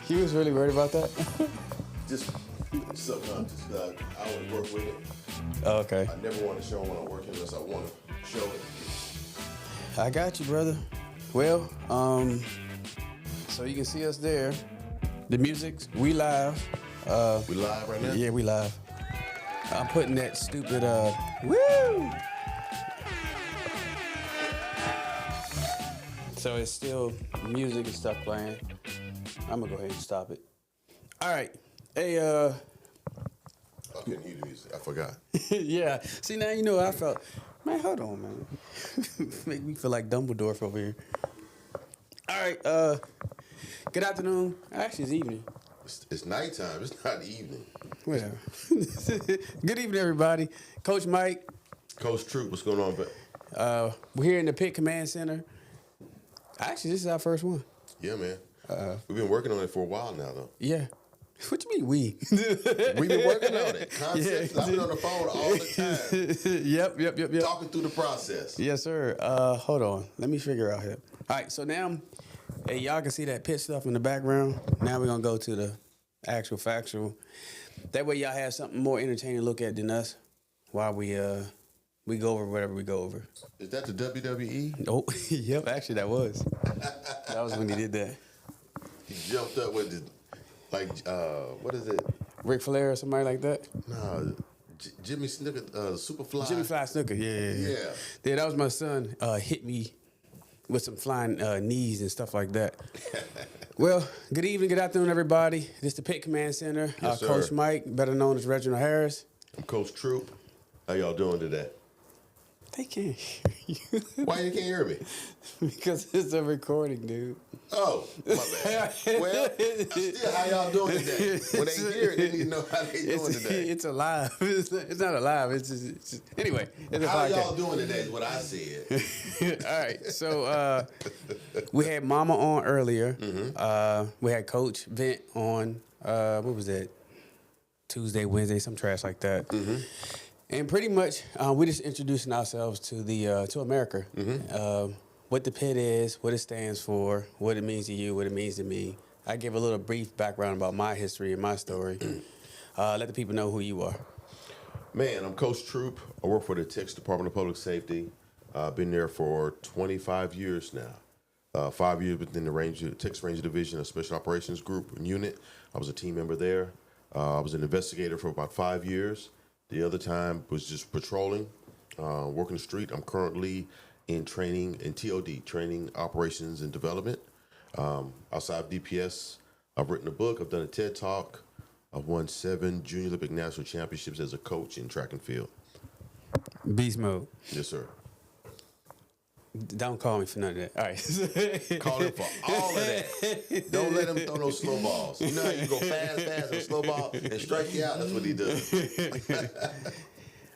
He was really worried about that. Just subconscious. I would work with it. Oh, okay. I never want to show when I'm working unless I want to show it. I got you, brother. Well, so you can see us there. The music, we live. We live right now? Yeah, we live. I'm putting that stupid, woo! So it's still music and stuff playing. I'm gonna go ahead and stop it. All right. Hey, I couldn't hear the music. I forgot. yeah. See, now you know how I felt. Man, hold on, man. Make me feel like Dumbledore over here. All right. Good afternoon. Actually, it's evening. It's nighttime. It's not evening. Whatever. Good evening, everybody. Coach Mike. Coach Troop, what's going on? We're here in the Pit Command Center. Actually, this is our first one. Yeah, man. We've been working on it for a while now, though. Yeah. What you mean we? We've been working on it. Concepts. Yeah. I've been on the phone all the time. Yep. Talking through the process. Yes, sir. Hold on. Let me figure out here. All right, so now, hey, y'all can see that pit stuff in the background. Now we're going to go to the actual factual. That way y'all have something more entertaining to look at than us while we go over whatever we go over. Is that the WWE? Oh, yep, actually that was. That was when he did that. He jumped up with the, like, what is it? Ric Flair or somebody like that? No, Jimmy Snooker, Superfly. Jimmy Fly Snooker, yeah. Yeah, that was my son. Hit me with some flying knees and stuff like that. Well, good evening, good afternoon, everybody. This is the Pit Command Center. Yes, sir. Coach Mike, better known as Reginald Harris. I'm Coach Troop. How y'all doing today? They can't hear you. Why you can't hear me? Because it's a recording, dude. Oh, my bad. Well, still, how y'all doing today? When they hear it, they need to know how they doing today. It's alive. It's not alive. It's just anyway. It's a how podcast. Y'all doing today is what I said. All right. So we had Mama on earlier. Mm-hmm. We had Coach Vent on, what was that? Tuesday, Wednesday, some trash like that. Mm-hmm. And pretty much, we're just introducing ourselves to to America. Mm-hmm. What the Pit is, what it stands for, what it means to you, what it means to me. I give a little brief background about my history and my story. Let the people know who you are. Man, I'm Coach Troop. I work for the Texas Department of Public Safety. I've been there for 25 years now. 5 years within the Texas Ranger Division of Special Operations Group and Unit. I was a team member there. I was an investigator for about 5 years. The other time was just patrolling, working the street. I'm currently in training in TOD, Training Operations and Development. Outside of DPS, I've written a book. I've done a TED Talk. I've won 7 Junior Olympic National Championships as a coach in track and field. Beast mode. Yes, sir. Don't call me for none of that. All right. Call him for all of that. Don't let him throw those slow balls. You know how you go fast and slow ball and strike you out? That's what he does.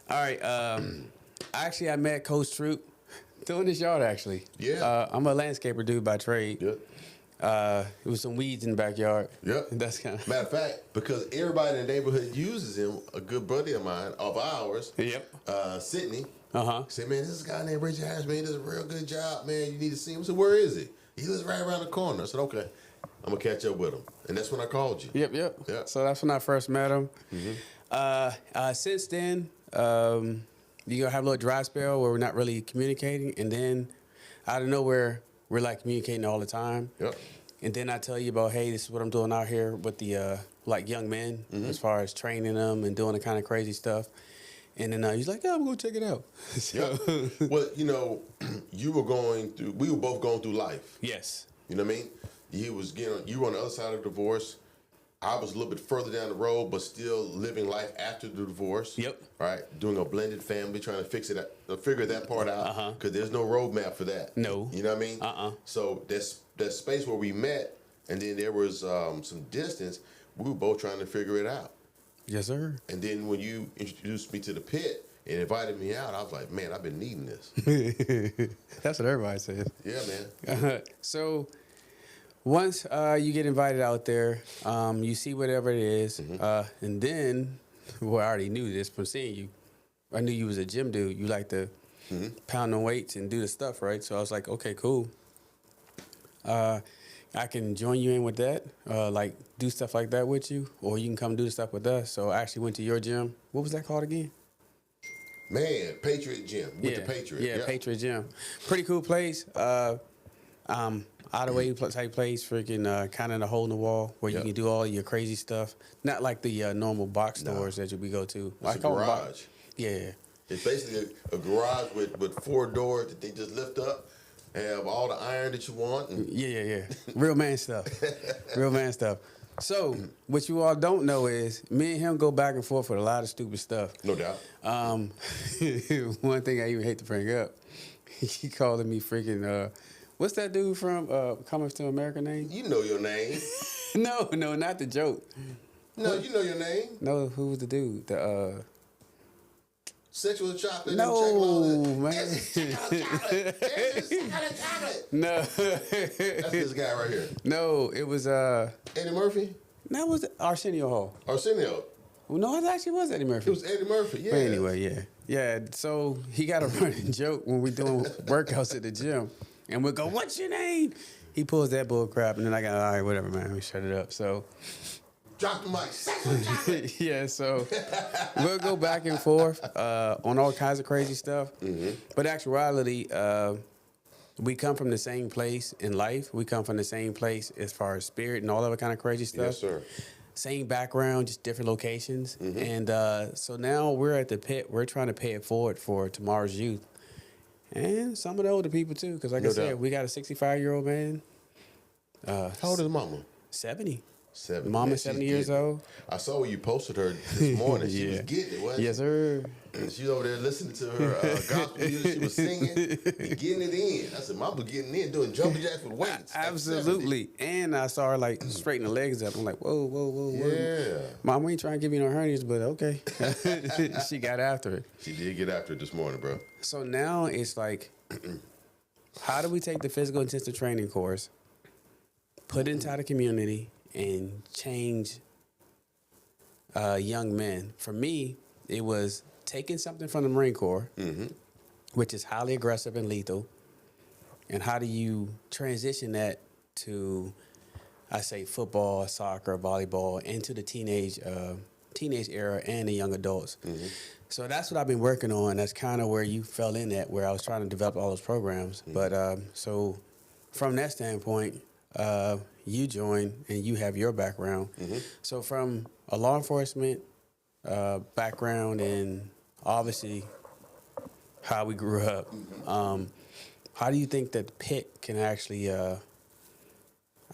All right. Actually, I met Coach Troop doing this yard, actually. Yeah. I'm a landscaper dude by trade. Yep. It was some weeds in the backyard. Yep. That's kind of... Matter of fact, because everybody in the neighborhood uses him, a good buddy of mine, of ours, Yep. Sydney, Uh-huh. said, man, this guy named Richard Harris, man, he does a real good job, man. You need to see him. I said, where is he? He lives right around the corner. I said, okay, I'm going to catch up with him. And that's when I called you. Yep. Yeah. So that's when I first met him. Mm-hmm. Since then, you're going to have a little dry spell where we're not really communicating. And then out of nowhere, we're like communicating all the time. Yep. And then I tell you about, hey, this is what I'm doing out here with the like young men, as far as training them and doing the kind of crazy stuff. And then he's like, yeah, I'm going to check it out. So, yeah. Well, you know, we were both going through life. yes. You know what I mean? You were on the other side of the divorce. I was a little bit further down the road, but still living life after the divorce. Yep. Right? Doing a blended family, trying to figure that part out. Because there's no roadmap for that. No. You know what I mean? So that space where we met, and then there was some distance, we were both trying to figure it out. Yes, sir. And then when you introduced me to the Pit and invited me out, I was like, man, I've been needing this. That's what everybody says. Yeah, man. So once you get invited out there, you see whatever it is, and then, well, I already knew this from seeing you. I knew you was a gym dude. You like to pound on weights and do the stuff, right? So I was like, okay, cool. I can join you in with that, like do stuff like that with you, or you can come do the stuff with us. So I actually went to your gym. What was that called again? Man, Patriot Gym. With the Patriot. Yeah, Patriot Gym. Pretty cool place. Out of the way type place, freaking kind of a hole in the wall where you can do all your crazy stuff. Not like the normal box stores that we go to. It's a garage. Yeah. It's basically a garage with 4 doors that they just lift up and have all the iron that you want. And Yeah. Real man stuff. Real man stuff. So, what you all don't know is me and him go back and forth with a lot of stupid stuff. No doubt. One thing I even hate to bring up, he calling me freaking, what's that dude from Coming to America name? You know your name. No, not the joke. No, you know your name. No, who was the dude? The Sexual chocolate. No, and man. chocolate. No. That's this guy right here. No, it was Eddie Murphy? that was Arsenio Hall. Arsenio. Well, no, it actually was Eddie Murphy. It was Eddie Murphy, yeah. But anyway, yeah. So he got a running joke when we doing workouts at the gym, and we'll go, "What's your name?" He pulls that bull crap, and then I got, all right, whatever, man. We shut it up. So. Drop the mic. Sexual chocolate. Yeah, so we'll go back and forth on all kinds of crazy stuff. Mm-hmm. But actuality, we come from the same place in life. We come from the same place as far as spirit and all that kind of crazy stuff. Yes, sir. Same background, just different locations. Mm-hmm. And so now we're at the pit. We're trying to pay it forward for tomorrow's youth. And some of the older people, too. Because like I said, we got a 65-year-old man. How old is mama? 70. 70. Mama's 70 years old. I saw where you posted her this morning. She was getting it, wasn't Yes, sir. She was over there listening to her gospel music. She was singing and getting it in. I said, Mama getting in, doing jumping jacks with weights. Absolutely. And I saw her like straighten the legs up. I'm like, whoa. Yeah. Mom, we ain't trying to give you no hernias, but okay. She got after it. She did get after it this morning, bro. So now it's like, how do we take the physical intensive training course, put it into the community, and change young men? For me, it was taking something from the Marine Corps, which is highly aggressive and lethal, and how do you transition that to, I say, football, soccer, volleyball, into the teenage era and the young adults. So that's what I've been working on. That's kind of where you fell in at, where I was trying to develop all those programs. But so from that standpoint, you join and you have your background. So from a law enforcement background and obviously how we grew up, how do you think that PIT can actually, I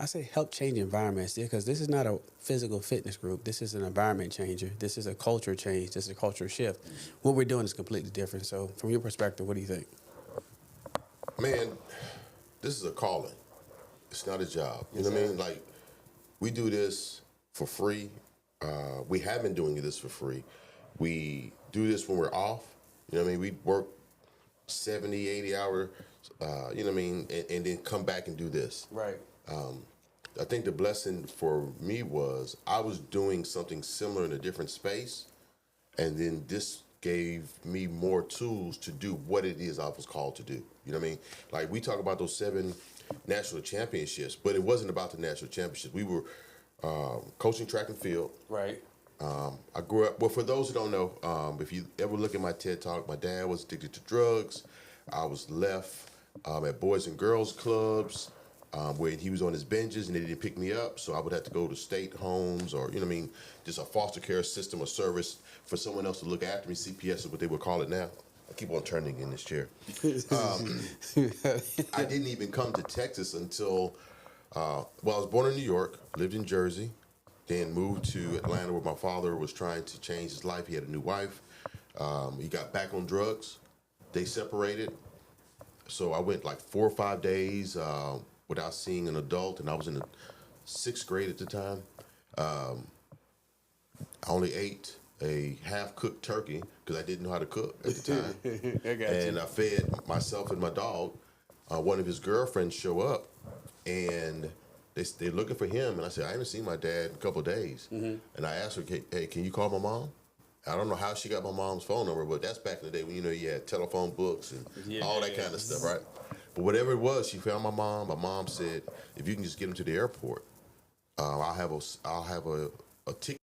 say, help change environments? Because this is not a physical fitness group. This is an environment changer. This is a culture change. This is a culture shift. What we're doing is completely different. So from your perspective, what do you think? Man, this is a calling. It's not a job. You know what I mean? Like, we do this for free. We have been doing this for free. We do this when we're off. You know what I mean? We work 70, 80 hours, you know what I mean? And then come back and do this. Right. I think the blessing for me was I was doing something similar in a different space. And then this gave me more tools to do what it is I was called to do. You know what I mean? Like, we talk about those 7 national championships, but it wasn't about the national championships. We were coaching track and field. Right. I grew up, well, for those who don't know, if you ever look at my TED Talk, my dad was addicted to drugs. I was left at Boys and Girls Clubs where he was on his benches and they didn't pick me up, so I would have to go to state homes or, you know what I mean, just a foster care system or service for someone else to look after me. CPS is what they would call it now. I keep on turning in this chair. I didn't even come to Texas until, well, I was born in New York, lived in Jersey, then moved to Atlanta where my father was trying to change his life. He had a new wife. He got back on drugs. They separated. So I went like 4 or 5 days without seeing an adult, and I was in the 6th grade at the time. I only ate a half-cooked turkey because I didn't know how to cook at the time. I fed myself and my dog. One of his girlfriends show up, and they're looking for him. And I said, I haven't seen my dad in a couple of days. And I asked her, hey, can you call my mom? I don't know how she got my mom's phone number, but that's back in the day when, you know, you had telephone books and all that kind of stuff, right? But whatever it was, she found my mom. My mom said, if you can just get him to the airport, I'll have a ticket